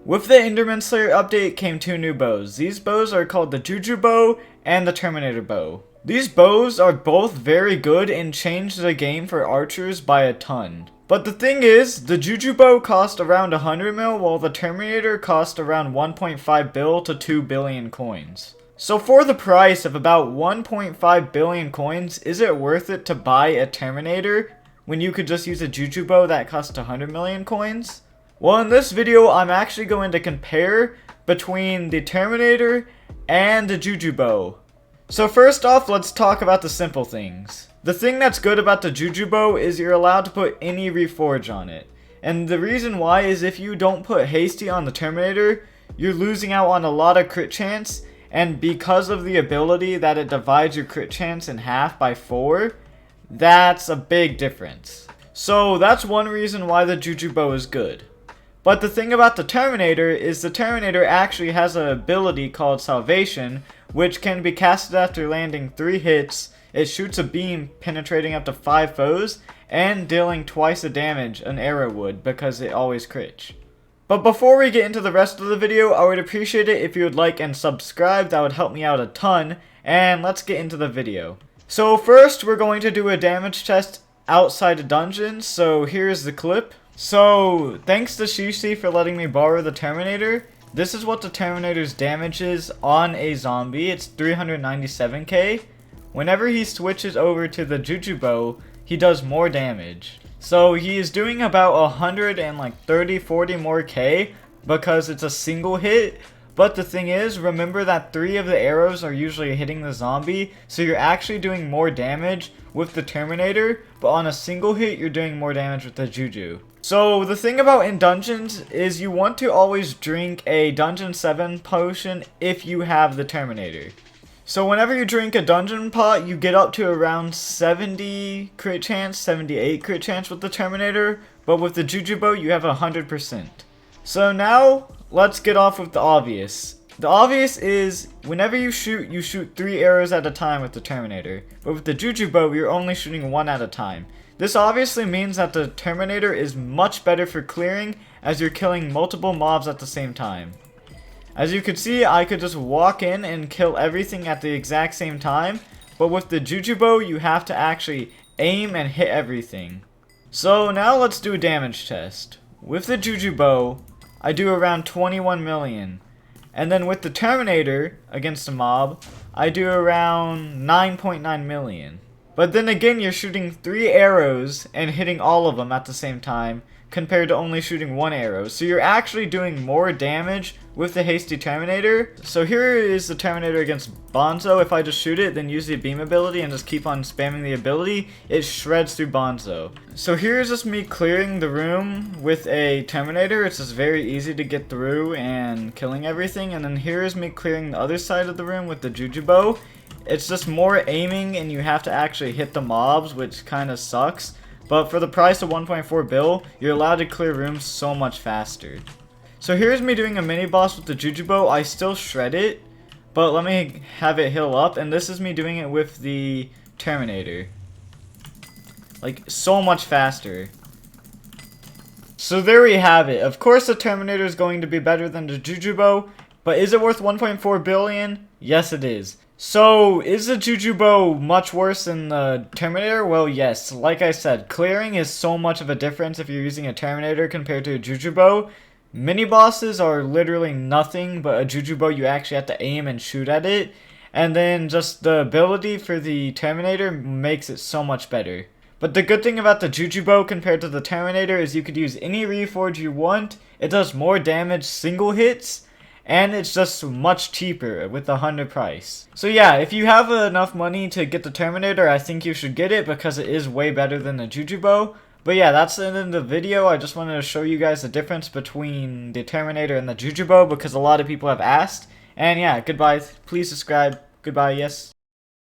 With the Enderman Slayer update came two new bows. These bows are called the Juju Bow and the Terminator Bow. These bows are both very good and changed the game for archers by a ton. But the thing is, the Juju Bow cost around 100 mil while the Terminator cost around 1.5 bill to 2 billion coins. So for the price of about 1.5 billion coins, is it worth it to buy a Terminator when you could just use a Juju Bow that costs 100 million coins? Well, in this video, I'm actually going to compare between the Terminator and the Juju Bow. So first off, let's talk about the simple things. The thing that's good about the Juju Bow is you're allowed to put any reforge on it. And the reason why is if you don't put hasty on the Terminator, you're losing out on a lot of crit chance. And because of the ability that it divides your crit chance in half by 4, that's a big difference. So that's one reason why the Juju Bow is good. But the thing about the Terminator is the Terminator actually has an ability called Salvation, which can be casted after landing 3 hits. It shoots a beam penetrating up to 5 foes and dealing twice the damage an arrow would because it always crits. But before we get into the rest of the video, I would appreciate it if you would like and subscribe. That would help me out a ton. And let's get into the video. So first we're going to do a damage test outside of dungeons. So here's the clip. So thanks to Shishi for letting me borrow the Terminator. This is what the Terminator's damage is on a zombie. It's 397k. Whenever he switches over to the Juju Bow, he does more damage. So he is doing about 130-40 more K because it's a single hit. But the thing is, remember that 3 of the arrows are usually hitting the zombie, so you're actually doing more damage with the Terminator, but on a single hit you're doing more damage with the Juju. So the thing about in dungeons is you want to always drink a Dungeon 7 potion if you have the Terminator. So whenever you drink a dungeon pot, you get up to around 70 crit chance, 78 crit chance with the Terminator, but with the Juju Bow you have 100%. So now, let's get off with the obvious. The obvious is, whenever you shoot 3 arrows at a time with the Terminator, but with the Juju Bow you're only shooting 1 at a time. This obviously means that the Terminator is much better for clearing as you're killing multiple mobs at the same time. As you can see, I could just walk in and kill everything at the exact same time, but with the Juju Bow you have to actually aim and hit everything. So now let's do a damage test. With the Juju Bow, I do around 21 million. And then with the Terminator against a mob, I do around 9.9 million. But then again, you're shooting 3 arrows and hitting all of them at the same time, compared to only shooting 1 arrow. So you're actually doing more damage with the hasty Terminator. So here is the Terminator against Bonzo. If I just shoot it, then use the beam ability and just keep on spamming the ability, it shreds through Bonzo. So here's just me clearing the room with a Terminator. It's just very easy to get through and killing everything. And then here's me clearing the other side of the room with the Juju Bow. It's just more aiming and you have to actually hit the mobs, which kind of sucks. But for the price of 1.4 bill, you're allowed to clear rooms so much faster. So here's me doing a mini boss with the Juju Bow. I still shred it, but let me have it heal up. And this is me doing it with the Terminator. Like, so much faster. So there we have it. Of course the Terminator is going to be better than the Juju Bow, but is it worth 1.4 billion? Yes, it is. So, is the Juju Bow much worse than the Terminator? Well, yes. Like I said, clearing is so much of a difference if you're using a Terminator compared to a Juju Bow. Mini bosses are literally nothing, but a Juju Bow you actually have to aim and shoot at it. And then just the ability for the Terminator makes it so much better. But the good thing about the Juju Bow compared to the Terminator is you could use any reforge you want. It does more damage single hits. And it's just much cheaper with the 100 price. So yeah, if you have enough money to get the Terminator, I think you should get it because it is way better than the Juju Bow. But yeah, that's the end of the video. I just wanted to show you guys the difference between the Terminator and the Juju Bow because a lot of people have asked. And yeah, goodbye. Please subscribe. Goodbye, yes.